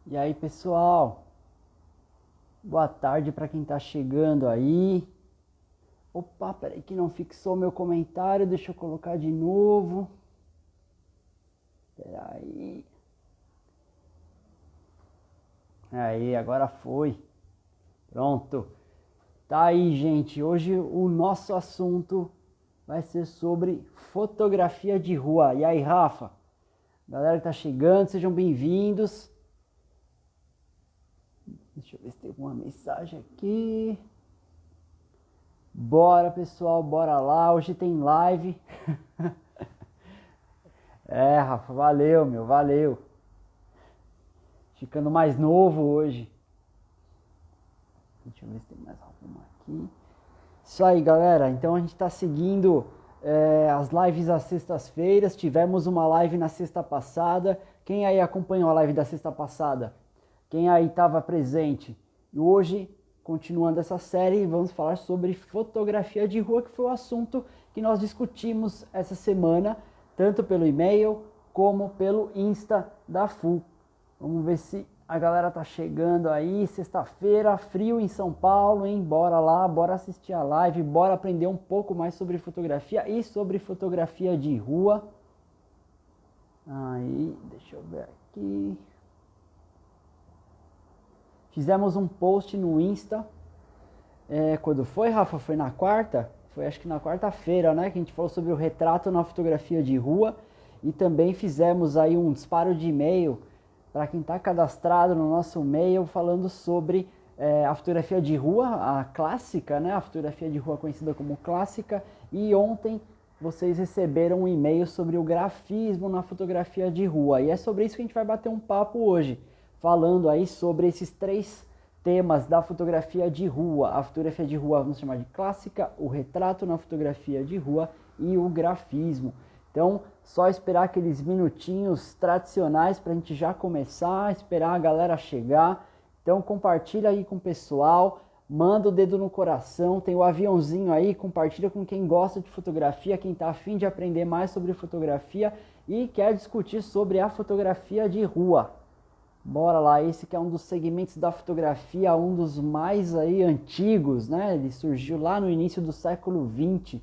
E aí, pessoal? Boa tarde para quem tá chegando aí. Opa, peraí que não fixou meu comentário, deixa eu colocar de novo. Peraí. Aí, agora foi. Pronto. Tá aí, gente. Hoje o nosso assunto vai ser sobre fotografia de rua. E aí, Rafa? Galera que tá chegando, sejam bem-vindos. Deixa eu ver se tem alguma mensagem aqui. Bora, pessoal, bora lá. Hoje tem live. Rafa, valeu, meu, valeu. Ficando mais novo hoje. Deixa eu ver se tem mais alguma aqui. Isso aí, galera. Então a gente tá seguindo as lives às sextas-feiras. Tivemos uma live na sexta passada. Quem aí acompanhou a live da sexta passada? Quem aí estava presente? E hoje, continuando essa série, vamos falar sobre fotografia de rua, que foi o assunto que nós discutimos essa semana, tanto pelo e-mail como pelo Insta da FU. Vamos ver se a galera tá chegando aí. Sexta-feira, frio em São Paulo, hein? Bora lá, bora assistir a live, bora aprender um pouco mais sobre fotografia e sobre fotografia de rua. Aí, deixa eu ver aqui. Fizemos um post no Insta. Quando foi, Rafa? Foi na quarta? Foi acho que na quarta-feira, né? Que a gente falou sobre o retrato na fotografia de rua. E também fizemos aí um disparo de e-mail para quem está cadastrado no nosso e-mail, falando sobre a fotografia de rua, a clássica, né? A fotografia de rua conhecida como clássica. E ontem vocês receberam um e-mail sobre o grafismo na fotografia de rua. E é sobre isso que a gente vai bater um papo hoje, falando aí sobre esses três temas da fotografia de rua. A fotografia de rua vamos chamar de clássica, o retrato na fotografia de rua e o grafismo. Então, só esperar aqueles minutinhos tradicionais para a gente já começar, esperar a galera chegar. Então, compartilha aí com o pessoal, manda o dedo no coração, tem o aviãozinho aí, compartilha com quem gosta de fotografia, quem está afim de aprender mais sobre fotografia e quer discutir sobre a fotografia de rua. Bora lá, esse que é um dos segmentos da fotografia, um dos mais aí antigos, né? Ele surgiu lá no início do século XX,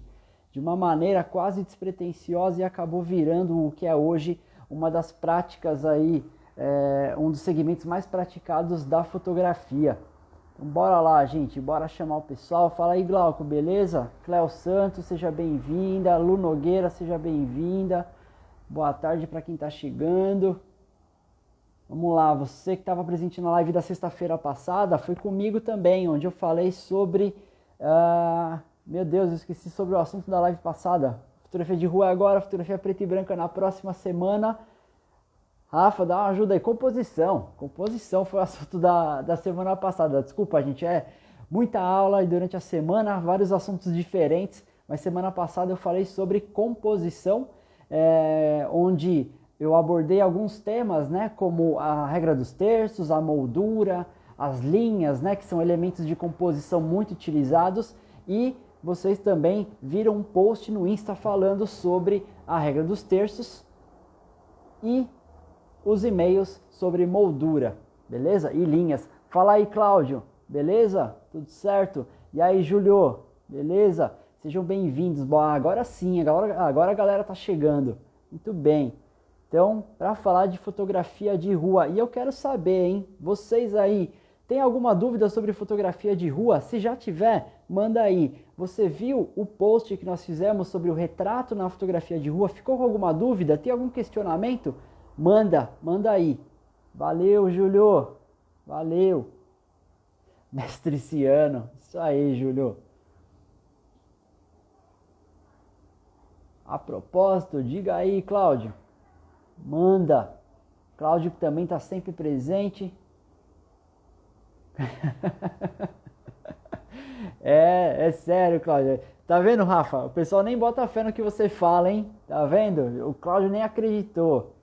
de uma maneira quase despretensiosa e acabou virando o que é hoje uma das práticas aí, um dos segmentos mais praticados da fotografia. Então bora lá, gente, bora chamar o pessoal. Fala aí, Glauco, beleza? Cléo Santos, seja bem-vinda. Lu Nogueira, seja bem-vinda. Boa tarde para quem está chegando. Vamos lá, você que estava presente na live da sexta-feira passada, foi comigo também, onde eu falei sobre... meu Deus, eu esqueci sobre o assunto da live passada. Fotografia de rua agora, fotografia preta e branca na próxima semana. Rafa, dá uma ajuda aí. Composição. Composição foi o assunto da semana passada. Desculpa, gente, muita aula e durante a semana, vários assuntos diferentes. Mas semana passada eu falei sobre composição, onde... eu abordei alguns temas, né, como a regra dos terços, a moldura, as linhas, né, que são elementos de composição muito utilizados, e vocês também viram um post no Insta falando sobre a regra dos terços e os e-mails sobre moldura, beleza? E linhas. Fala aí, Cláudio, beleza? Tudo certo? E aí, Júlio, beleza? Sejam bem-vindos. Bom, agora sim, agora a galera tá chegando. Muito bem. Então, para falar de fotografia de rua, e eu quero saber, hein, vocês aí, tem alguma dúvida sobre fotografia de rua? Se já tiver, manda aí. Você viu o post que nós fizemos sobre o retrato na fotografia de rua? Ficou com alguma dúvida? Tem algum questionamento? Manda aí. Valeu, Júlio. Valeu. Mestre Ciano. Isso aí, Júlio. A propósito, diga aí, Cláudio. Manda. Cláudio que também está sempre presente. É sério, Cláudio. Tá vendo, Rafa? O pessoal nem bota fé no que você fala, hein? Tá vendo? O Cláudio nem acreditou.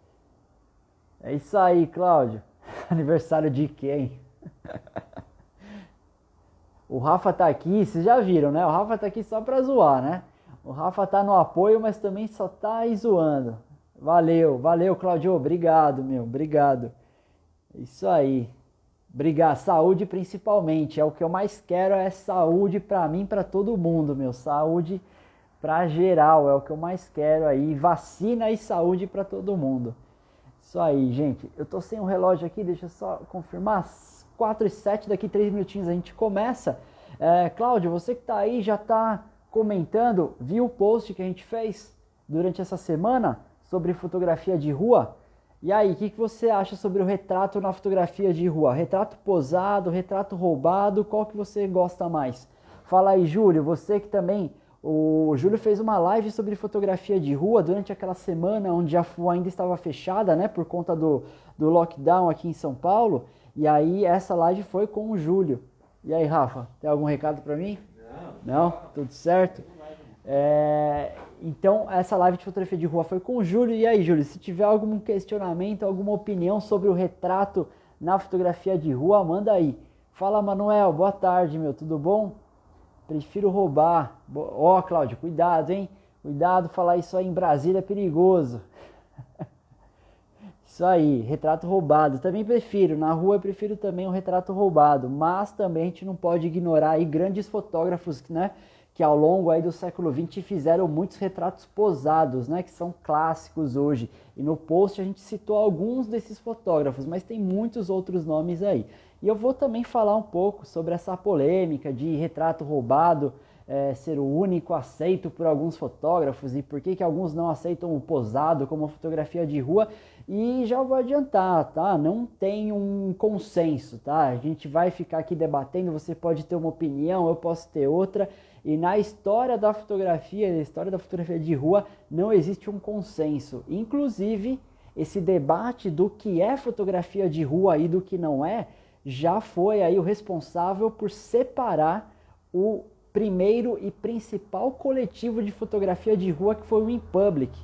É isso aí, Cláudio. Aniversário de quem? O Rafa tá aqui, vocês já viram, né? O Rafa tá aqui só pra zoar, né? O Rafa tá no apoio, mas também só tá aí zoando. Valeu, Claudio, obrigado, meu, obrigado. Isso aí. Obrigado. Saúde principalmente. É o que eu mais quero, é saúde pra mim, pra todo mundo, meu. Saúde pra geral, é o que eu mais quero aí. Vacina e saúde pra todo mundo. Isso aí, gente. Eu tô sem o relógio aqui, deixa eu só confirmar. 4h07, daqui 3 minutinhos a gente começa. Cláudio, você que tá aí já tá comentando, viu o post que a gente fez durante essa semana sobre fotografia de rua? E aí, o que você acha sobre o retrato na fotografia de rua? Retrato posado, retrato roubado, qual que você gosta mais? Fala aí, Júlio, você que também... O Júlio fez uma live sobre fotografia de rua durante aquela semana onde a FU ainda estava fechada, né, por conta do lockdown aqui em São Paulo. E aí essa live foi com o Júlio. E aí, Rafa, tem algum recado para mim? Não? Tudo certo? Então, essa live de fotografia de rua foi com o Júlio. E aí, Júlio, se tiver algum questionamento, alguma opinião sobre o retrato na fotografia de rua, manda aí. Fala, Manuel, boa tarde, meu, tudo bom? Prefiro roubar. Ó, Cláudio, cuidado, hein? Cuidado, falar isso aí em Brasília é perigoso. Isso aí, retrato roubado. Também prefiro, na rua eu prefiro também um retrato roubado. Mas também a gente não pode ignorar aí grandes fotógrafos, né? Que ao longo aí do século XX fizeram muitos retratos posados, né? Que são clássicos hoje. E no post a gente citou alguns desses fotógrafos, mas tem muitos outros nomes aí. E eu vou também falar um pouco sobre essa polêmica de retrato roubado ser o único aceito por alguns fotógrafos e por que alguns não aceitam o posado como fotografia de rua. E já vou adiantar, tá? Não tem um consenso, tá? A gente vai ficar aqui debatendo, você pode ter uma opinião, eu posso ter outra. E na história da fotografia, na história da fotografia de rua, não existe um consenso. Inclusive, esse debate do que é fotografia de rua e do que não é, já foi aí o responsável por separar o primeiro e principal coletivo de fotografia de rua, que foi o InPublic.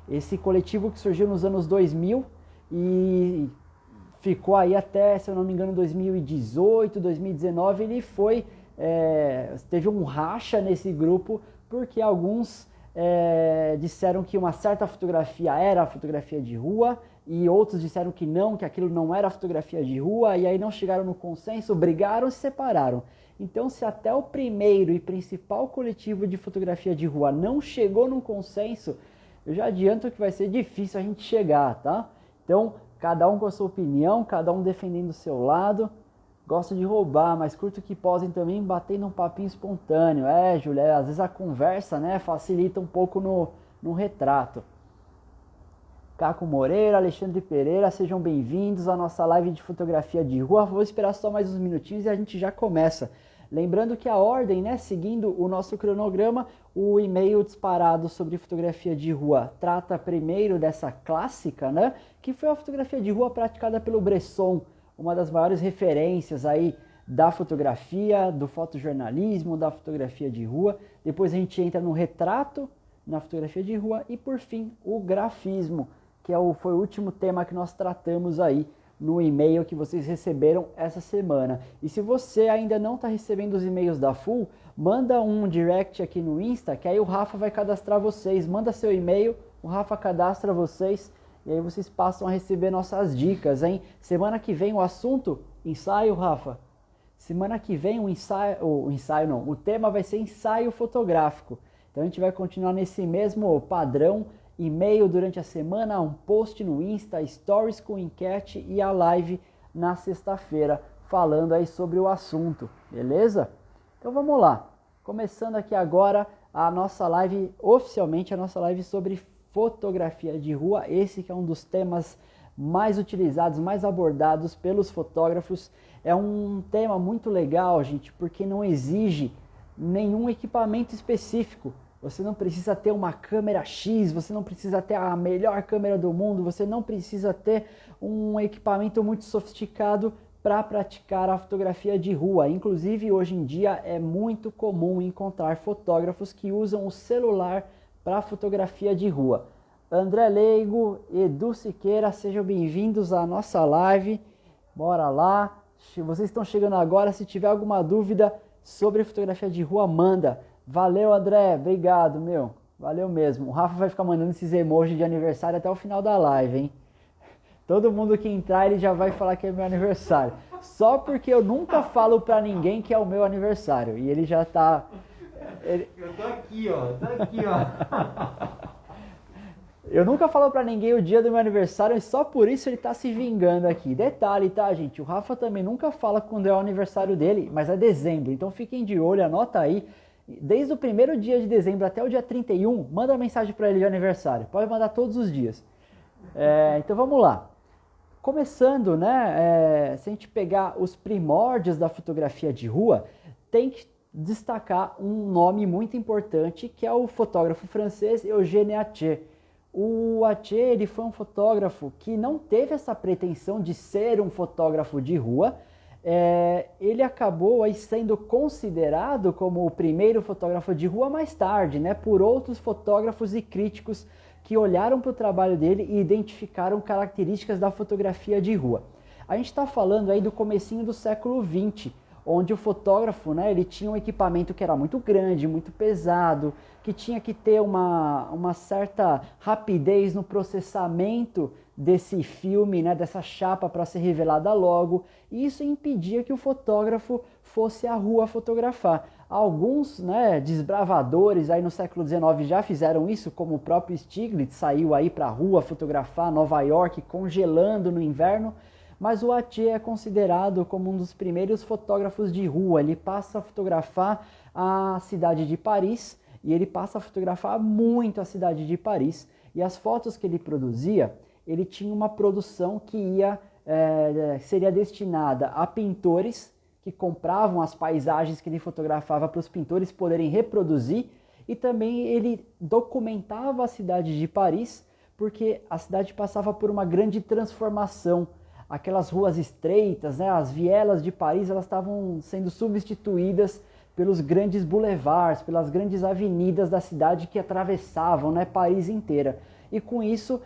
Esse coletivo que surgiu nos anos 2000 e ficou aí até, se eu não me engano, 2018, 2019, ele foi, teve um racha nesse grupo, porque alguns disseram que uma certa fotografia era a fotografia de rua, e outros disseram que não, que aquilo não era fotografia de rua, e aí não chegaram no consenso, brigaram e se separaram. Então, se até o primeiro e principal coletivo de fotografia de rua não chegou num consenso, eu já adianto que vai ser difícil a gente chegar, tá? Então, cada um com a sua opinião, cada um defendendo o seu lado. Gosto de roubar, mas curto que posem também batendo um papinho espontâneo. Júlia, às vezes a conversa, né, facilita um pouco no retrato. Caco Moreira, Alexandre Pereira, sejam bem-vindos à nossa live de fotografia de rua. Vou esperar só mais uns minutinhos e a gente já começa. Lembrando que a ordem, né, seguindo o nosso cronograma, o e-mail disparado sobre fotografia de rua trata primeiro dessa clássica, né, que foi a fotografia de rua praticada pelo Bresson, uma das maiores referências aí da fotografia, do fotojornalismo, da fotografia de rua. Depois a gente entra no retrato na fotografia de rua e, por fim, o grafismo, que foi o último tema que nós tratamos aí no e-mail que vocês receberam essa semana. E se você ainda não está recebendo os e-mails da FUL, manda um direct aqui no Insta, que aí o Rafa vai cadastrar vocês. Manda seu e-mail, o Rafa cadastra vocês, e aí vocês passam a receber nossas dicas, hein? Semana que vem o assunto, ensaio, Rafa. Semana que vem o tema vai ser ensaio fotográfico. Então a gente vai continuar nesse mesmo padrão, e-mail durante a semana, um post no Insta, stories com enquete e a live na sexta-feira, falando aí sobre o assunto, beleza? Então vamos lá, começando aqui agora a nossa live, oficialmente a nossa live sobre fotografia de rua, esse que é um dos temas mais utilizados, mais abordados pelos fotógrafos. É um tema muito legal, gente, porque não exige nenhum equipamento específico. Você não precisa ter uma câmera X, você não precisa ter a melhor câmera do mundo, você não precisa ter um equipamento muito sofisticado para praticar a fotografia de rua. Inclusive, hoje em dia é muito comum encontrar fotógrafos que usam o celular para fotografia de rua. André Leigo, Edu Siqueira, sejam bem-vindos à nossa live. Bora lá. Vocês estão chegando agora, se tiver alguma dúvida sobre fotografia de rua, manda. Valeu, André. Obrigado, meu. Valeu mesmo. O Rafa vai ficar mandando esses emojis de aniversário até o final da live, hein? Todo mundo que entrar, ele já vai falar que é meu aniversário. Só porque eu nunca falo pra ninguém que é o meu aniversário. E ele já tá... Eu tô aqui, ó. Eu nunca falo pra ninguém o dia do meu aniversário e só por isso ele tá se vingando aqui. Detalhe, tá, gente? O Rafa também nunca fala quando é o aniversário dele, mas é dezembro. Então fiquem de olho, anota aí. Desde o primeiro dia de dezembro até o dia 31, manda mensagem pra ele de aniversário. Pode mandar todos os dias. Então vamos lá. Começando, né? Se a gente pegar os primórdios da fotografia de rua, tem que destacar um nome muito importante, que é o fotógrafo francês Eugène Attier. O Attier, ele foi um fotógrafo que não teve essa pretensão de ser um fotógrafo de rua. Ele acabou aí sendo considerado como o primeiro fotógrafo de rua mais tarde, né, por outros fotógrafos e críticos que olharam para o trabalho dele e identificaram características da fotografia de rua. A gente está falando aí do comecinho do século XX, onde o fotógrafo, né, ele tinha um equipamento que era muito grande, muito pesado, que tinha que ter uma certa rapidez no processamento desse filme, né, dessa chapa para ser revelada logo, e isso impedia que o fotógrafo fosse à rua fotografar. Alguns, né, desbravadores aí no século XIX já fizeram isso, como o próprio Stiglitz saiu aí para a rua fotografar Nova York congelando no inverno, mas o Attier é considerado como um dos primeiros fotógrafos de rua. Ele passa a fotografar a cidade de Paris e ele passa a fotografar muito a cidade de Paris. E as fotos que ele produzia, ele tinha uma produção que seria destinada a pintores que compravam as paisagens que ele fotografava para os pintores poderem reproduzir, e também ele documentava a cidade de Paris, porque a cidade passava por uma grande transformação. Aquelas ruas estreitas, né, as vielas de Paris, elas estavam sendo substituídas pelos grandes boulevards, pelas grandes avenidas da cidade que atravessavam, né, Paris inteira. E com isso,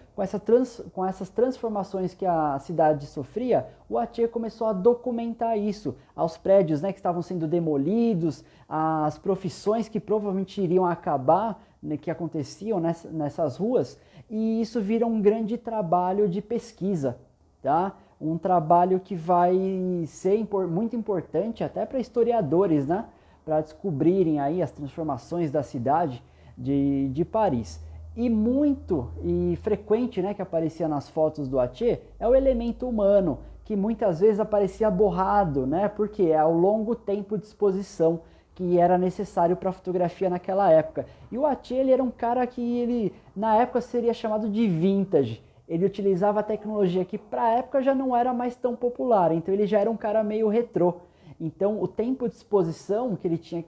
com essas transformações que a cidade sofria, o Attier começou a documentar isso, aos prédios, né, que estavam sendo demolidos, as profissões que provavelmente iriam acabar, né, que aconteciam nessas ruas, e isso vira um grande trabalho de pesquisa, tá? Um trabalho que vai ser muito importante até para historiadores, né, para descobrirem aí as transformações da cidade de Paris. E muito e frequente, né, que aparecia nas fotos do Attier é o elemento humano, que muitas vezes aparecia borrado, né, porque é o longo tempo de exposição que era necessário para a fotografia naquela época. E o Attier, ele era um cara que ele na época seria chamado de vintage. Ele utilizava a tecnologia que para a época já não era mais tão popular, então ele já era um cara meio retrô. Então o tempo de exposição que ele tinha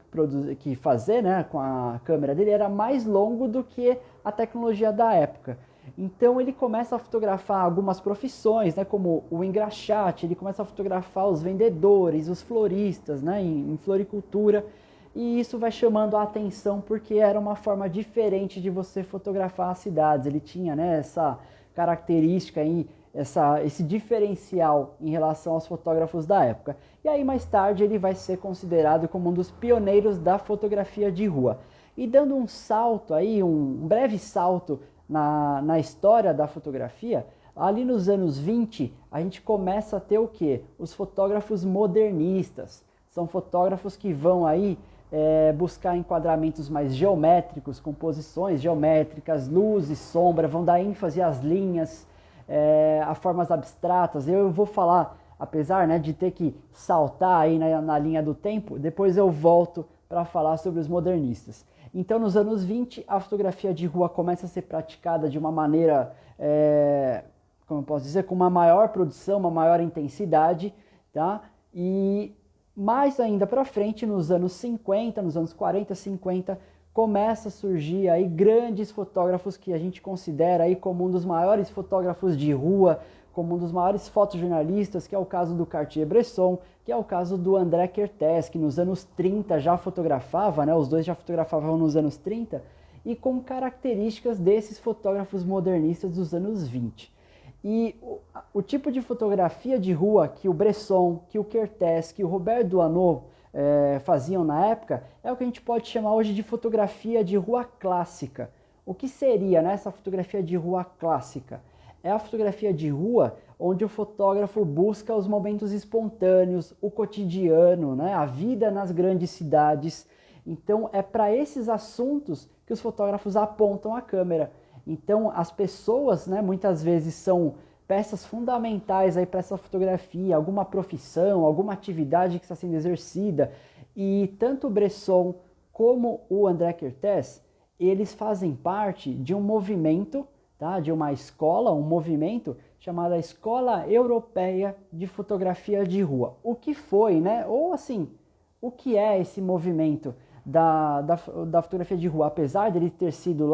que fazer, né, com a câmera dele era mais longo do que a tecnologia da época. Então ele começa a fotografar algumas profissões, né, como o engraxate, ele começa a fotografar os vendedores, os floristas, né, em floricultura, e isso vai chamando a atenção porque era uma forma diferente de você fotografar as cidades. Ele tinha, né, essa característica aí, esse diferencial em relação aos fotógrafos da época. E aí mais tarde ele vai ser considerado como um dos pioneiros da fotografia de rua. E dando um salto aí, um breve salto na história da fotografia, ali nos anos 20 a gente começa a ter o quê? Os fotógrafos modernistas. São fotógrafos que vão aí buscar enquadramentos mais geométricos, composições geométricas, luz e sombra, vão dar ênfase às linhas, a formas abstratas. Eu vou falar, apesar, né, de ter que saltar aí na linha do tempo, depois eu volto para falar sobre os modernistas. Então, nos anos 20, a fotografia de rua começa a ser praticada de uma maneira, como eu posso dizer, com uma maior produção, uma maior intensidade, tá? E mais ainda para frente, nos anos 50, nos anos 40, 50, começa a surgir aí grandes fotógrafos que a gente considera aí como um dos maiores fotógrafos de rua, como um dos maiores fotojornalistas, que é o caso do Cartier-Bresson, que é o caso do André Kertész, que nos anos 30 já fotografava, né? Os dois já fotografavam nos anos 30, e com características desses fotógrafos modernistas dos anos 20. E o tipo de fotografia de rua que o Bresson, que o Kertész, que o Robert Doisneau faziam na época, é o que a gente pode chamar hoje de fotografia de rua clássica. O que seria, né, essa fotografia de rua clássica? é a fotografia de rua, onde o fotógrafo busca os momentos espontâneos, o cotidiano, né? A vida nas grandes cidades. Então, é para esses assuntos que os fotógrafos apontam a câmera. Então, as pessoas, né, muitas vezes são peças fundamentais aí para essa fotografia, alguma profissão, alguma atividade que está sendo exercida. E tanto o Bresson como o André Kertész, eles fazem parte de um movimento, tá, de uma escola, um movimento chamada Escola Europeia de Fotografia de Rua. O que foi, né? Ou assim, o que é esse movimento da fotografia de rua? Apesar dele ter sido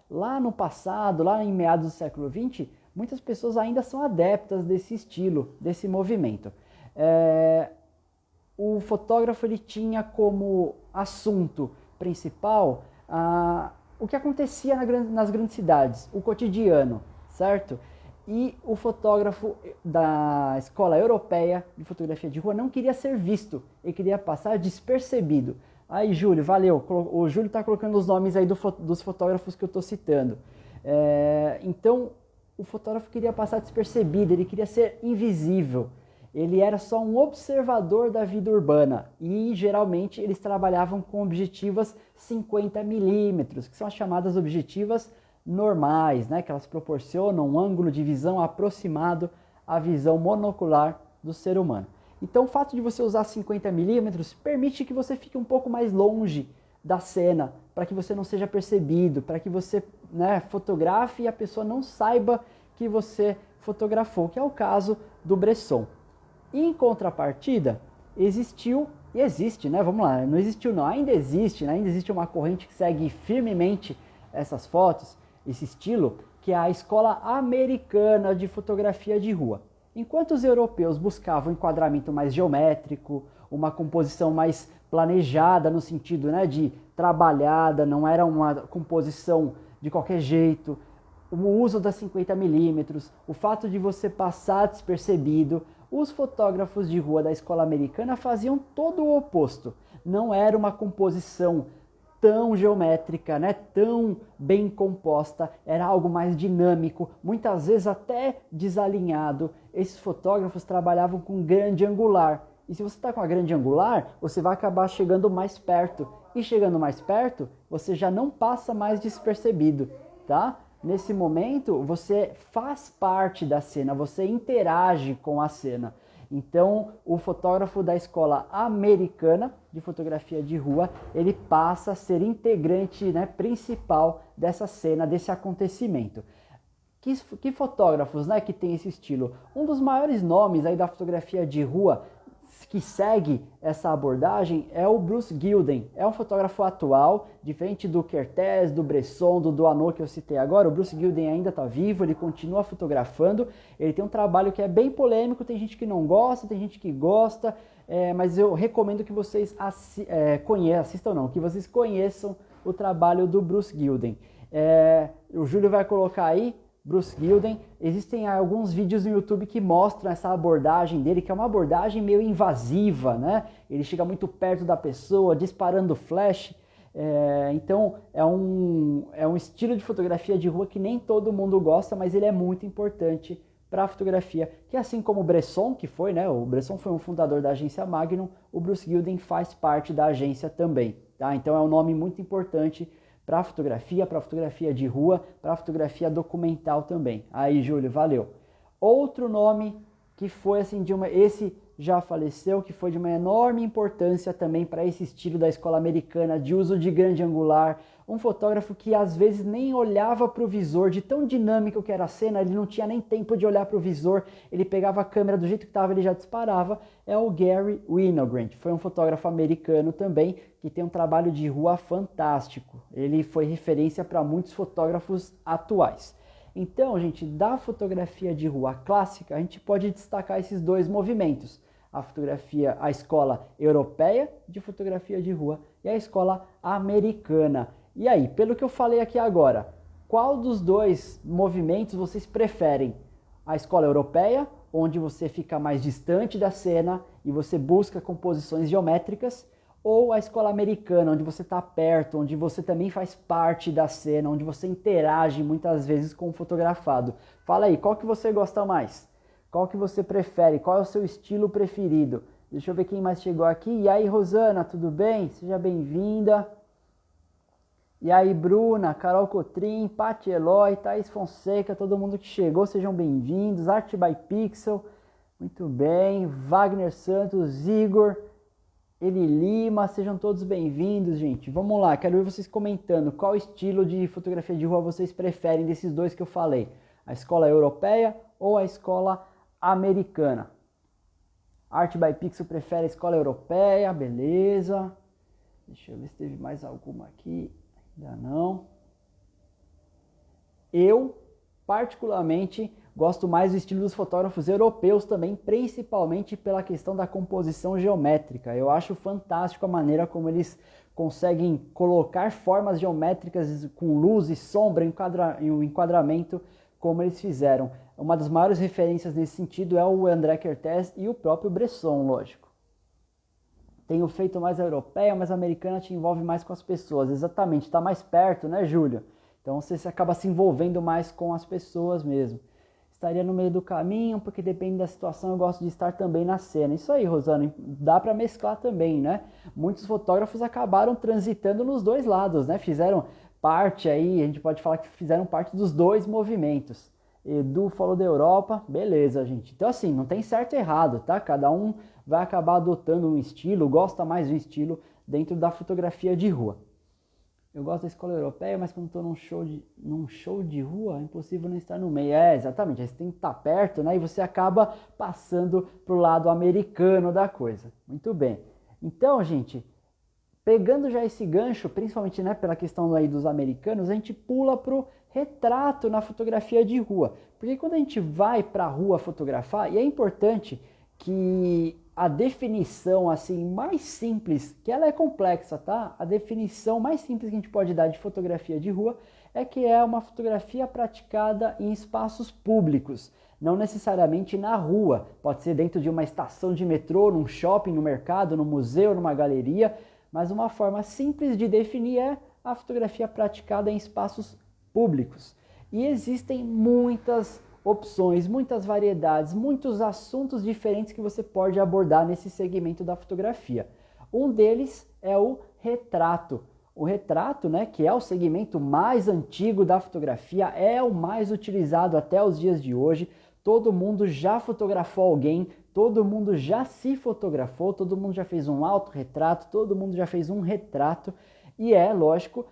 lá no passado, lá em meados do século XX, muitas pessoas ainda são adeptas desse estilo, desse movimento. O fotógrafo ele tinha como assunto principal o que acontecia nas grandes cidades, o cotidiano, certo? E o fotógrafo da Escola Europeia de Fotografia de Rua não queria ser visto, ele queria passar despercebido. Aí, Júlio, valeu. O Júlio está colocando os nomes aí dos fotógrafos que eu estou citando. Então, o fotógrafo queria passar despercebido, ele queria ser invisível. Ele era só um observador da vida urbana e, geralmente, eles trabalhavam com objetivas 50mm, que são as chamadas objetivas normais, né? Que elas proporcionam um ângulo de visão aproximado à visão monocular do ser humano. Então, o fato de você usar 50mm permite que você fique um pouco mais longe da cena, para que você não seja percebido, para que você, né, fotografe e a pessoa não saiba que você fotografou, que é o caso do Bresson. Em contrapartida, existiu e existe, né? Vamos lá, não existiu não, ainda existe, né? Ainda existe uma corrente que segue firmemente essas fotos, esse estilo, que é a Escola Americana de Fotografia de Rua. Enquanto os europeus buscavam um enquadramento mais geométrico, uma composição mais planejada no sentido, né, de trabalhada, não era uma composição de qualquer jeito, o uso das 50mm, o fato de você passar despercebido, os fotógrafos de rua da escola americana faziam todo o oposto. Não era uma composição tão geométrica, né, tão bem composta, era algo mais dinâmico, muitas vezes até desalinhado. Esses fotógrafos trabalhavam com grande angular. E se você está com a grande angular, você vai acabar chegando mais perto. E chegando mais perto, você já não passa mais despercebido, tá? Nesse momento, você faz parte da cena, você interage com a cena. Então, o fotógrafo da escola americana de fotografia de rua, ele passa a ser integrante, né, principal dessa cena, desse acontecimento. Que fotógrafos, né, que tem esse estilo? Um dos maiores nomes aí da fotografia de rua que segue essa abordagem é o Bruce Gilden. É um fotógrafo atual, diferente do Kertész, do Bresson, do Doisneau que eu citei agora. O Bruce Gilden ainda está vivo, ele continua fotografando. Ele tem um trabalho que é bem polêmico, tem gente que não gosta, tem gente que gosta, mas eu recomendo que vocês que vocês conheçam o trabalho do Bruce Gilden. O Júlio vai colocar aí Bruce Gilden. Existem alguns vídeos no YouTube que mostram essa abordagem dele, que é uma abordagem meio invasiva, né? Ele chega muito perto da pessoa, disparando flash. Então é um estilo de fotografia de rua que nem todo mundo gosta, mas ele é muito importante para a fotografia. Que assim como o Bresson, que foi, né? O Bresson foi um fundador da agência Magnum, o Bruce Gilden faz parte da agência também, tá? Então é um nome muito importante para a fotografia de rua, para a fotografia documental também. Aí, Júlio, valeu. Outro nome que foi assim esse já faleceu, que foi de uma enorme importância também para esse estilo da escola americana de uso de grande angular, um fotógrafo que às vezes nem olhava para o visor, de tão dinâmico que era a cena, ele não tinha nem tempo de olhar para o visor, ele pegava a câmera do jeito que estava, ele já disparava, é o Garry Winogrand. Foi um fotógrafo americano também, que tem um trabalho de rua fantástico. Ele foi referência para muitos fotógrafos atuais. Então, gente, da fotografia de rua clássica, a gente pode destacar esses dois movimentos. A escola europeia de fotografia de rua e a escola americana. E aí, pelo que eu falei aqui agora, qual dos dois movimentos vocês preferem? A escola europeia, onde você fica mais distante da cena e você busca composições geométricas, ou a escola americana, onde você está perto, onde você também faz parte da cena, onde você interage muitas vezes com o fotografado. Fala aí, qual que você gosta mais? Qual que você prefere? Qual é o seu estilo preferido? Deixa eu ver quem mais chegou aqui. E aí, Rosana, tudo bem? Seja bem-vinda. E aí, Bruna, Carol Cotrim, Paty Eloy, Thaís Fonseca, todo mundo que chegou, sejam bem-vindos. Art by Pixel, muito bem. Wagner Santos, Igor, Eli Lima, sejam todos bem-vindos, gente. Vamos lá, quero ver vocês comentando qual estilo de fotografia de rua vocês preferem desses dois que eu falei. A escola europeia ou a escola americana? Art by Pixel prefere a escola europeia, beleza. Deixa eu ver se teve mais alguma aqui. Ainda não. Eu, particularmente, gosto mais do estilo dos fotógrafos europeus também, principalmente pela questão da composição geométrica. Eu acho fantástico a maneira como eles conseguem colocar formas geométricas com luz e sombra e o enquadramento como eles fizeram. Uma das maiores referências nesse sentido é o André Kertész e o próprio Bresson, lógico. Tenho feito mais a europeia, mas a americana te envolve mais com as pessoas. Exatamente, está mais perto, né, Júlio? Então você acaba se envolvendo mais com as pessoas mesmo. Estaria no meio do caminho, porque depende da situação, eu gosto de estar também na cena. Isso aí, Rosana, dá para mesclar também, né? Muitos fotógrafos acabaram transitando nos dois lados, né? Fizeram parte aí, a gente pode falar que fizeram parte dos dois movimentos. Edu falou da Europa, beleza, gente. Então assim, não tem certo e errado, tá? Cada um vai acabar adotando um estilo, gosta mais de um estilo dentro da fotografia de rua. Eu gosto da escola europeia, mas quando estou num show de rua, é impossível não estar no meio. É, exatamente, aí você tem que estar perto, né? E você acaba passando para o lado americano da coisa. Muito bem. Então, gente, pegando já esse gancho, principalmente, né, pela questão aí dos americanos, a gente pula para o retrato na fotografia de rua. Porque quando a gente vai para a rua fotografar, e é importante que a definição assim mais simples, que ela é complexa, tá? A definição mais simples que a gente pode dar de fotografia de rua é que é uma fotografia praticada em espaços públicos, não necessariamente na rua. Pode ser dentro de uma estação de metrô, num shopping, no mercado, no museu, numa galeria, mas uma forma simples de definir é a fotografia praticada em espaços públicos. E existem muitas opções, muitas variedades, muitos assuntos diferentes que você pode abordar nesse segmento da fotografia. Um deles é o retrato. O retrato, né, que é o segmento mais antigo da fotografia, é o mais utilizado até os dias de hoje. Todo mundo já fotografou alguém, todo mundo já se fotografou, todo mundo já fez um autorretrato, todo mundo já fez um retrato e é, lógico,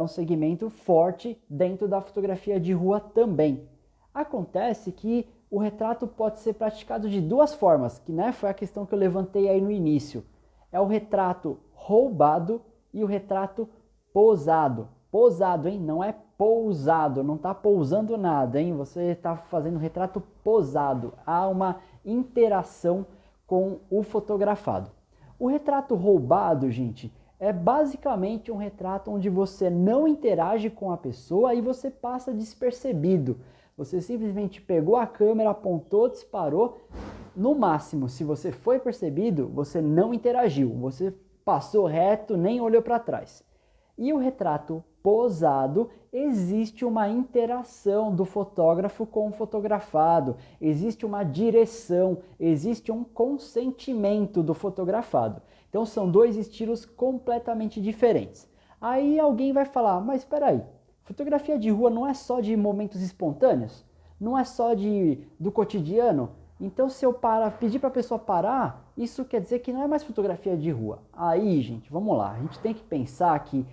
um segmento forte dentro da fotografia de rua também. Acontece que o retrato pode ser praticado de duas formas, que né, foi a questão que eu levantei aí no início. É o retrato roubado e o retrato posado. Posado, hein? Não é pousado, não está pousando nada, hein? Você está fazendo retrato posado. Há uma interação com o fotografado. O retrato roubado, gente, é basicamente um retrato onde você não interage com a pessoa e você passa despercebido. Você simplesmente pegou a câmera, apontou, disparou. No máximo, se você foi percebido, você não interagiu. Você passou reto, nem olhou para trás. E o retrato posado, existe uma interação do fotógrafo com o fotografado. Existe uma direção, existe um consentimento do fotografado. Então são dois estilos completamente diferentes. Aí alguém vai falar, mas espera aí, fotografia de rua não é só de momentos espontâneos? Não é só do cotidiano? Então se eu pedir para a pessoa parar, isso quer dizer que não é mais fotografia de rua. Aí, gente, vamos lá. A gente tem que pensar que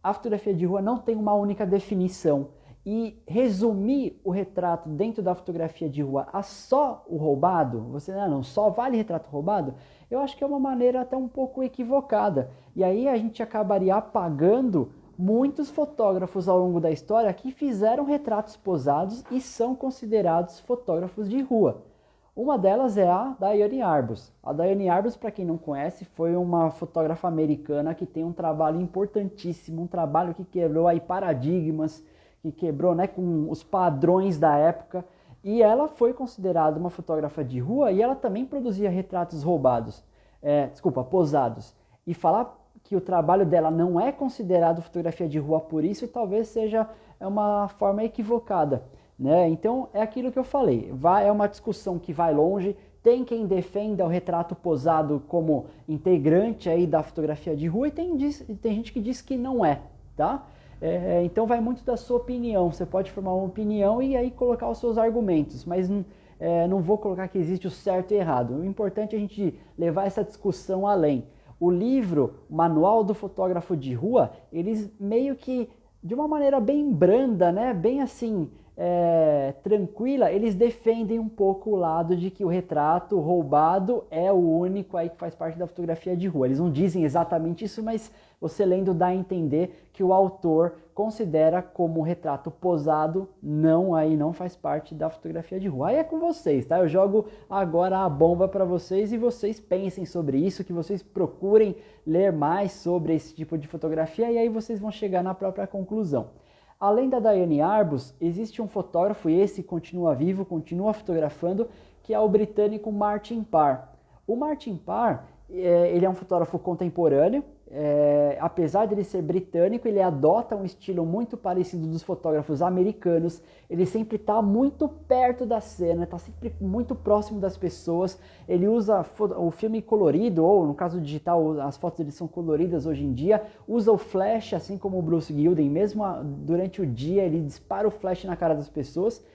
a fotografia de rua não tem uma única definição. E resumir o retrato dentro da fotografia de rua a só o roubado, você não só vale retrato roubado, eu acho que é uma maneira até um pouco equivocada. E aí a gente acabaria apagando muitos fotógrafos ao longo da história que fizeram retratos posados e são considerados fotógrafos de rua. Uma delas é a Diane Arbus. A Diane Arbus, para quem não conhece, foi uma fotógrafa americana que tem um trabalho importantíssimo, um trabalho que quebrou aí paradigmas, que quebrou, né, com os padrões da época. E ela foi considerada uma fotógrafa de rua e ela também produzia retratos posados. e falar que o trabalho dela não é considerado fotografia de rua por isso, talvez seja uma forma equivocada, né? Então é aquilo que eu falei, é uma discussão que vai longe. Tem quem defenda o retrato posado como integrante aí da fotografia de rua e tem gente que diz que não é, tá? Então vai muito da sua opinião, você pode formar uma opinião e aí colocar os seus argumentos, mas não vou colocar que existe o certo e errado. O importante é a gente levar essa discussão além. O livro Manual do Fotógrafo de Rua, eles meio que, de uma maneira bem branda, né? Bem assim, tranquila, eles defendem um pouco o lado de que o retrato roubado é o único aí que faz parte da fotografia de rua. Eles não dizem exatamente isso, mas você lendo dá a entender que o autor considera como o retrato posado não faz parte da fotografia de rua. Aí é com vocês, tá? Eu jogo agora a bomba para vocês e vocês pensem sobre isso, que vocês procurem ler mais sobre esse tipo de fotografia e aí vocês vão chegar na própria conclusão. Além da Diane Arbus, existe um fotógrafo, e esse continua vivo, continua fotografando, que é o britânico Martin Parr. O Martin Parr, ele é um fotógrafo contemporâneo, apesar de ele ser britânico, ele adota um estilo muito parecido dos fotógrafos americanos, ele sempre está muito perto da cena, está sempre muito próximo das pessoas, ele usa o filme colorido, ou no caso digital, as fotos dele são coloridas hoje em dia, usa o flash, assim como o Bruce Gilden, mesmo durante o dia ele dispara o flash na cara das pessoas.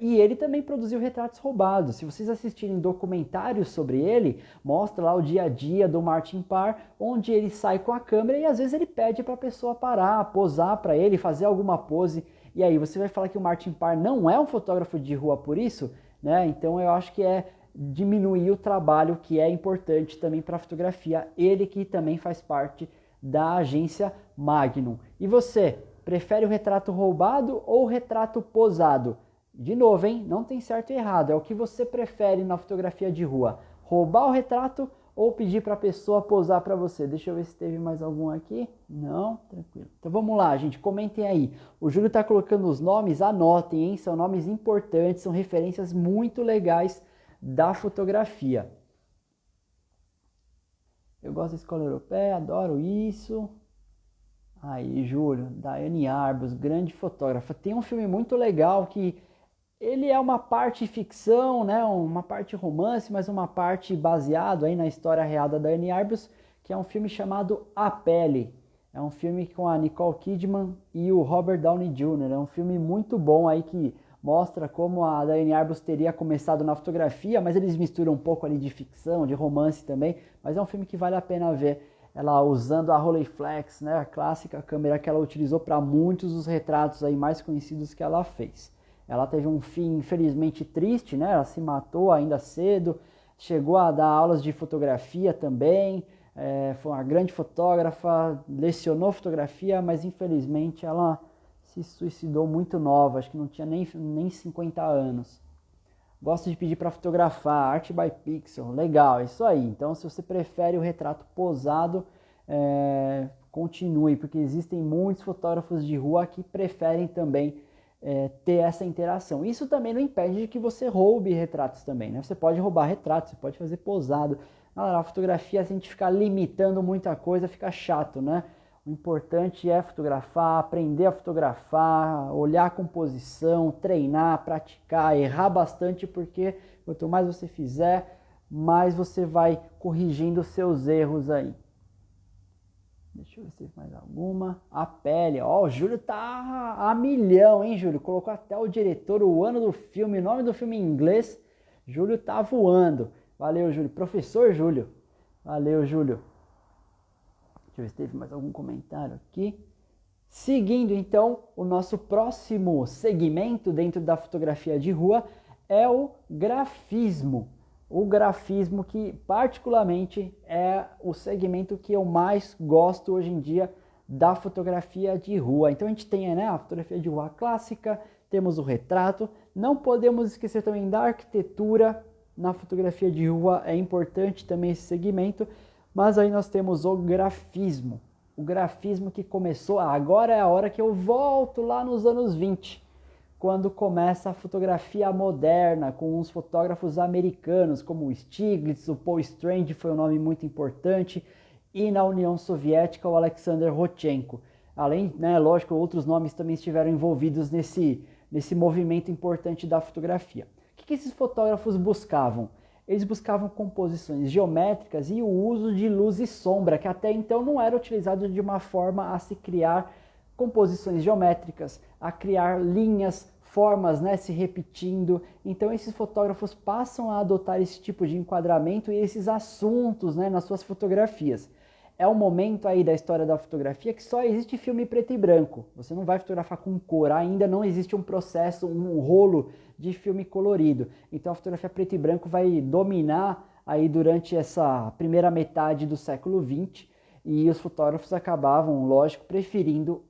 E ele também produziu retratos roubados. Se vocês assistirem documentários sobre ele, mostra lá o dia a dia do Martin Parr, onde ele sai com a câmera e às vezes ele pede para a pessoa parar, posar para ele, fazer alguma pose. E aí você vai falar que o Martin Parr não é um fotógrafo de rua por isso, né? Então eu acho que é diminuir o trabalho que é importante também para a fotografia. Ele que também faz parte da agência Magnum. E você? Prefere o retrato roubado ou o retrato posado? De novo, hein? Não tem certo e errado. É o que você prefere na fotografia de rua. Roubar o retrato ou pedir para a pessoa posar para você? Deixa eu ver se teve mais algum aqui. Não? Tranquilo. Então vamos lá, gente. Comentem aí. O Júlio está colocando os nomes. Anotem, hein? São nomes importantes. São referências muito legais da fotografia. Eu gosto da escola europeia. Adoro isso. Aí, Júlio, Diane Arbus, grande fotógrafa. Tem um filme muito legal que ele é uma parte ficção, né? Uma parte romance, mas uma parte baseado aí na história real da Diane Arbus, que é um filme chamado A Pele. É um filme com a Nicole Kidman e o Robert Downey Jr. É um filme muito bom aí que mostra como a Diane Arbus teria começado na fotografia, mas eles misturam um pouco ali de ficção, de romance também, mas é um filme que vale a pena ver. Ela usando a Rolleiflex, né, a clássica câmera que ela utilizou para muitos dos retratos aí mais conhecidos que ela fez. Ela teve um fim infelizmente triste, né, ela se matou ainda cedo, chegou a dar aulas de fotografia também, foi uma grande fotógrafa, lecionou fotografia, mas infelizmente ela se suicidou muito nova, acho que não tinha nem 50 anos. Gosto de pedir para fotografar, Art by Pixel, legal, é isso aí. Então, se você prefere o retrato posado, continue, porque existem muitos fotógrafos de rua que preferem também ter essa interação. Isso também não impede de que você roube retratos também, né? Você pode roubar retratos, você pode fazer posado. A fotografia, se a gente ficar limitando muita coisa, fica chato, né? O importante é fotografar, aprender a fotografar, olhar a composição, treinar, praticar, errar bastante, porque quanto mais você fizer, mais você vai corrigindo os seus erros aí. Deixa eu ver se tem mais alguma. A Pele, ó, o Júlio tá a milhão, hein, Júlio? Colocou até o diretor, o ano do filme, o nome do filme em inglês. Júlio tá voando. Valeu, Júlio. Professor Júlio. Valeu, Júlio. Deixa eu ver se teve mais algum comentário aqui. Seguindo, então, o nosso próximo segmento dentro da fotografia de rua é o grafismo. O grafismo que, particularmente, é o segmento que eu mais gosto hoje em dia da fotografia de rua. Então, a gente tem, né, a fotografia de rua clássica, temos o retrato. Não podemos esquecer também da arquitetura. Na fotografia de rua é importante também esse segmento. Mas aí nós temos o grafismo. O grafismo que começou, agora é a hora que eu volto lá nos anos 20, quando começa a fotografia moderna, com uns fotógrafos americanos, como o Stiglitz, o Paul Strange foi um nome muito importante, e na União Soviética o Alexander Rodchenko. Além, né, lógico, outros nomes também estiveram envolvidos nesse movimento importante da fotografia. O que esses fotógrafos buscavam? Eles buscavam composições geométricas e o uso de luz e sombra, que até então não era utilizado de uma forma a se criar composições geométricas, a criar linhas, formas, né, se repetindo. Então esses fotógrafos passam a adotar esse tipo de enquadramento e esses assuntos, né, nas suas fotografias. É um momento aí da história da fotografia que só existe filme preto e branco. Você não vai fotografar com cor, ainda não existe um processo, um rolo de filme colorido. Então a fotografia preto e branco vai dominar aí durante essa primeira metade do século XX e os fotógrafos acabavam, lógico, preferindo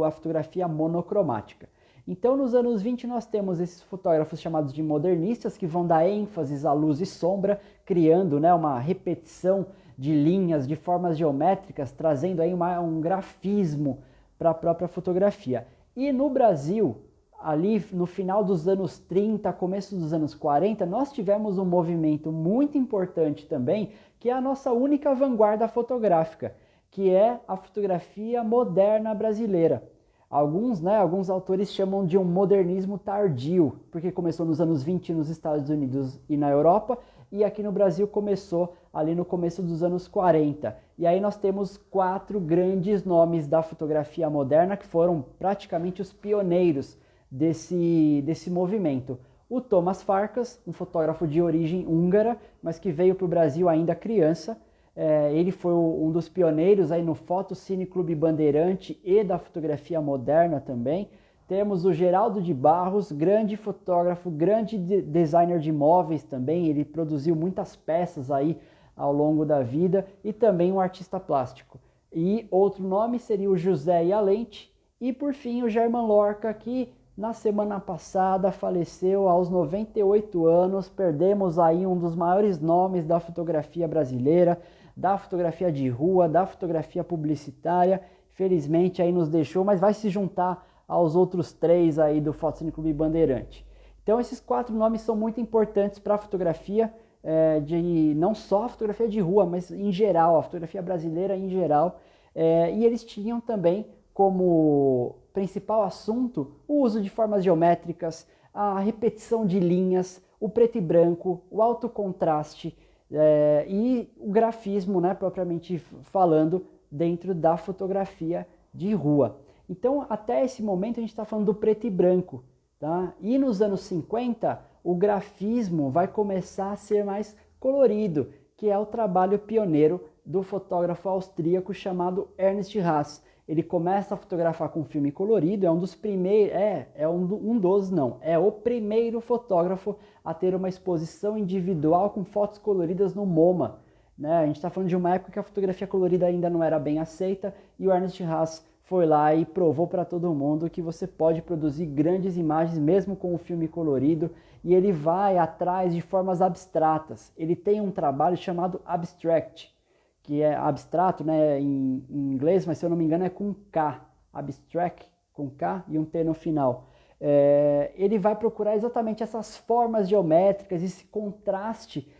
a fotografia monocromática. Então nos anos 20 nós temos esses fotógrafos chamados de modernistas que vão dar ênfase à luz e sombra, criando, né, uma repetição de linhas, de formas geométricas, trazendo aí um grafismo para a própria fotografia. E no Brasil, ali no final dos anos 30, começo dos anos 40, nós tivemos um movimento muito importante também, que é a nossa única vanguarda fotográfica, que é a fotografia moderna brasileira. Alguns autores chamam de um modernismo tardio, porque começou nos anos 20 nos Estados Unidos e na Europa, e aqui no Brasil começou ali no começo dos anos 40. E aí nós temos 4 grandes nomes da fotografia moderna que foram praticamente os pioneiros desse movimento. O Thomas Farkas, um fotógrafo de origem húngara, mas que veio para o Brasil ainda criança. Ele foi um dos pioneiros aí no Fotocine Clube Bandeirante e da fotografia moderna também. Temos o Geraldo de Barros, grande fotógrafo, grande designer de móveis também. Ele produziu muitas peças aí ao longo da vida e também um artista plástico. E outro nome seria o José Ialente. E por fim o German Lorca, que na semana passada faleceu aos 98 anos. Perdemos aí um dos maiores nomes da fotografia brasileira, da fotografia de rua, da fotografia publicitária. Felizmente aí nos deixou, mas vai se juntar aos outros 3 aí do Fotocine Clube Bandeirante. Então esses 4 nomes são muito importantes para a fotografia, não só a fotografia de rua, mas em geral, a fotografia brasileira em geral. E eles tinham também como principal assunto o uso de formas geométricas, a repetição de linhas, o preto e branco, o alto contraste e o grafismo, né, propriamente falando, dentro da fotografia de rua. Então, até esse momento, a gente está falando do preto e branco. Tá? E nos anos 50, o grafismo vai começar a ser mais colorido, que é o trabalho pioneiro do fotógrafo austríaco chamado Ernst Haas. Ele começa a fotografar com filme colorido, é um dos primeiros, é o primeiro fotógrafo a ter uma exposição individual com fotos coloridas no MoMA. Né? A gente está falando de uma época que a fotografia colorida ainda não era bem aceita e o Ernst Haas foi lá e provou para todo mundo que você pode produzir grandes imagens mesmo com o filme colorido, e ele vai atrás de formas abstratas. Ele tem um trabalho chamado Abstract, que é abstrato, né, em inglês, mas se eu não me engano é com K, Abstract, com K e um T no final. Ele vai procurar exatamente essas formas geométricas, esse contraste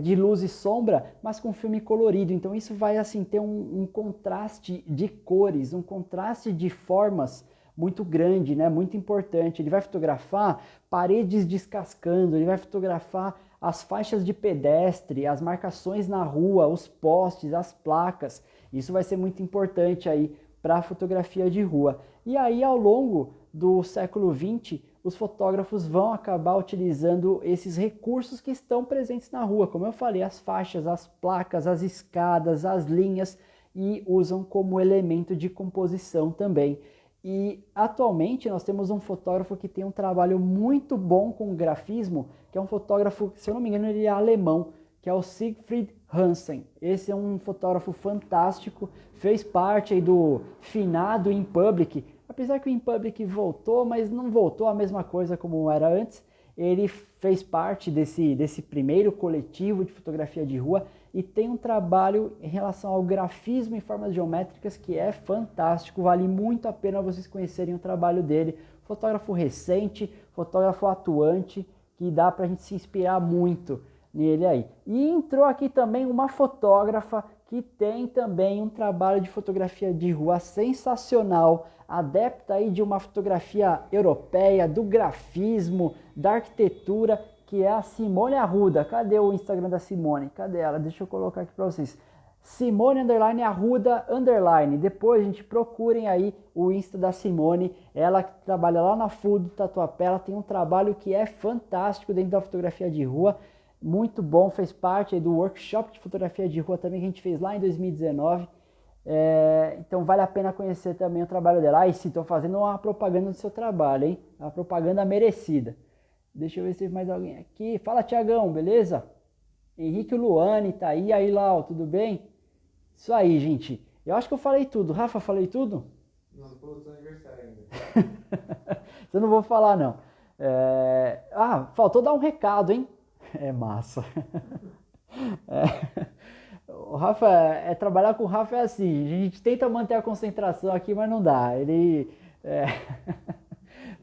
de luz e sombra, mas com filme colorido. Então isso vai assim ter um contraste de cores, um contraste de formas muito grande, né? Muito importante. Ele vai fotografar paredes descascando, ele vai fotografar as faixas de pedestre, as marcações na rua, os postes, as placas. Isso vai ser muito importante aí para a fotografia de rua. E aí ao longo do século XX, os fotógrafos vão acabar utilizando esses recursos que estão presentes na rua, como eu falei, as faixas, as placas, as escadas, as linhas, e usam como elemento de composição também. E atualmente nós temos um fotógrafo que tem um trabalho muito bom com grafismo, que é um fotógrafo, se eu não me engano, ele é alemão, que é o Siegfried Hansen. Esse é um fotógrafo fantástico, fez parte aí do finado InPublic. Apesar que o InPublic voltou, mas não voltou a mesma coisa como era antes. Ele fez parte desse primeiro coletivo de fotografia de rua e tem um trabalho em relação ao grafismo em formas geométricas que é fantástico. Vale muito a pena vocês conhecerem o trabalho dele. Fotógrafo recente, fotógrafo atuante, que dá pra gente se inspirar muito nele aí. E entrou aqui também uma fotógrafa que tem também um trabalho de fotografia de rua sensacional, adepta aí de uma fotografia europeia, do grafismo, da arquitetura, que é a Simone Arruda. Cadê o Instagram da Simone? Cadê ela? Deixa eu colocar aqui para vocês. Simone _ Arruda _. Depois, gente, procurem aí o Insta da Simone. Ela que trabalha lá na FUL do Tatuapé. Ela tem um trabalho que é fantástico dentro da fotografia de rua. Muito bom, fez parte aí do workshop de fotografia de rua também que a gente fez lá em 2019. Então vale a pena conhecer também o trabalho dela. Aí sim, estou fazendo uma propaganda do seu trabalho, hein? Uma propaganda merecida. Deixa eu ver se tem mais alguém aqui. Fala, Tiagão, beleza? Henrique Luane tá aí, Lau, tudo bem? Isso aí, gente. Eu acho que eu falei tudo. Rafa, falei tudo? Não falou do seu aniversário ainda. Eu não vou falar, não. Faltou dar um recado, hein? É massa. O Rafa, trabalhar com o Rafa é assim, a gente tenta manter a concentração aqui, mas não dá.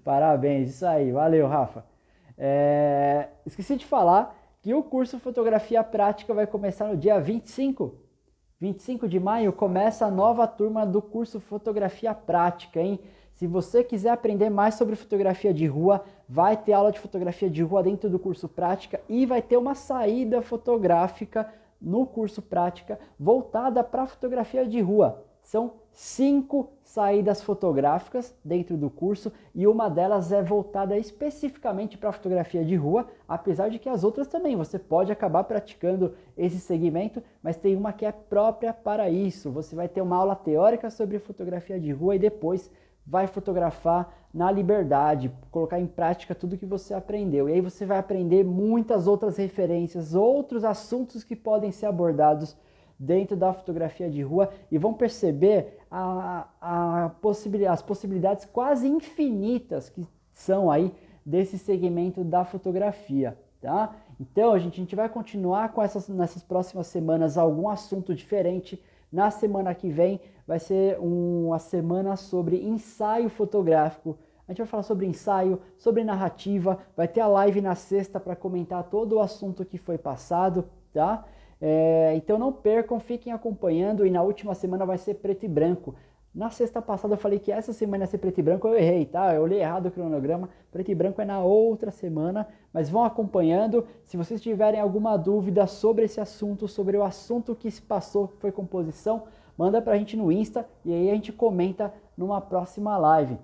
Parabéns, isso aí, valeu, Rafa. Esqueci de falar que o curso Fotografia Prática vai começar no dia 25 de maio, começa a nova turma do curso Fotografia Prática, hein? Se você quiser aprender mais sobre fotografia de rua, vai ter aula de fotografia de rua dentro do curso Prática e vai ter uma saída fotográfica no curso Prática voltada para fotografia de rua. São 5 saídas fotográficas dentro do curso e uma delas é voltada especificamente para fotografia de rua, apesar de que as outras também você pode acabar praticando esse segmento, mas tem uma que é própria para isso. Você vai ter uma aula teórica sobre fotografia de rua e depois vai fotografar na liberdade, colocar em prática tudo que você aprendeu. E aí você vai aprender muitas outras referências, outros assuntos que podem ser abordados dentro da fotografia de rua e vão perceber as possibilidades quase infinitas que são aí desse segmento da fotografia, tá? Então, a gente vai continuar com nessas próximas semanas algum assunto diferente. Na semana que vem vai ser uma semana sobre ensaio fotográfico. A gente vai falar sobre ensaio, sobre narrativa, vai ter a live na sexta para comentar todo o assunto que foi passado, tá? Então não percam, fiquem acompanhando e na última semana vai ser preto e branco. Na sexta passada eu falei que essa semana ia ser preto e branco, eu errei, tá? Eu olhei errado o cronograma, preto e branco é na outra semana, mas vão acompanhando. Se vocês tiverem alguma dúvida sobre esse assunto, sobre o assunto que se passou, que foi composição, manda pra gente no Insta e aí a gente comenta numa próxima live.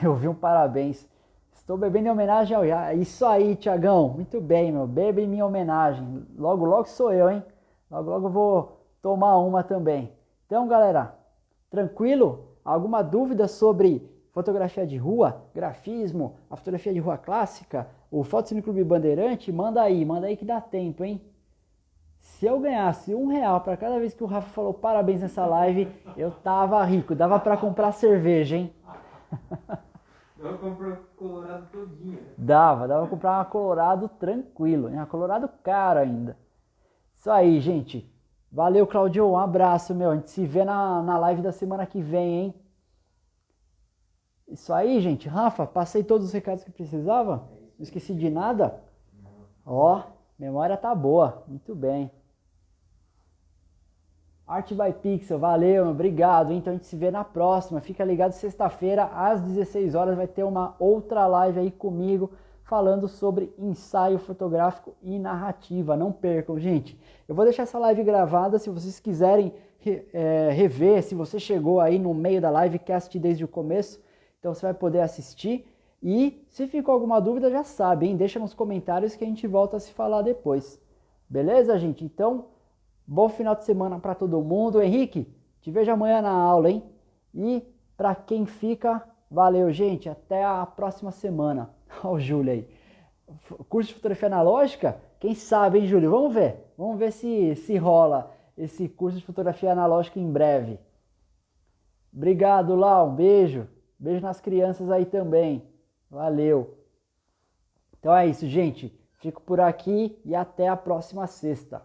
Eu vi um parabéns. Estou bebendo em homenagem ao... Isso aí, Tiagão. Muito bem, meu. Bebe em minha homenagem. Logo, logo sou eu, hein? Logo, logo eu vou tomar uma também. Então, galera, tranquilo? Alguma dúvida sobre fotografia de rua, grafismo, a fotografia de rua clássica, o Fotocine Clube Bandeirante? Manda aí que dá tempo, hein? Se eu ganhasse R$1 para cada vez que o Rafa falou parabéns nessa live, eu tava rico. Dava para comprar cerveja, hein? Eu compro Colorado todinho. Dava pra comprar uma Colorado tranquilo. Uma Colorado cara ainda. Isso aí, gente. Valeu, Claudio. Um abraço, meu. A gente se vê na live da semana que vem, hein? Isso aí, gente. Rafa, passei todos os recados que precisava? Não esqueci de nada? Ó, memória tá boa. Muito bem. Art by Pixel, valeu, obrigado. Então a gente se vê na próxima. Fica ligado, sexta-feira às 16 horas vai ter uma outra live aí comigo falando sobre ensaio fotográfico e narrativa. Não percam, gente. Eu vou deixar essa live gravada se vocês quiserem rever. Se você chegou aí no meio da live, quer assistir desde o começo, então você vai poder assistir. E se ficou alguma dúvida, já sabe, hein? Deixa nos comentários que a gente volta a se falar depois. Beleza, gente? Então, bom final de semana para todo mundo. Henrique, te vejo amanhã na aula, hein? E para quem fica, valeu, gente. Até a próxima semana. Olha o Júlio aí. Curso de fotografia analógica? Quem sabe, hein, Júlio? Vamos ver. Vamos ver se rola esse curso de fotografia analógica em breve. Obrigado, Lau. Um beijo. Beijo nas crianças aí também. Valeu. Então é isso, gente. Fico por aqui e até a próxima sexta.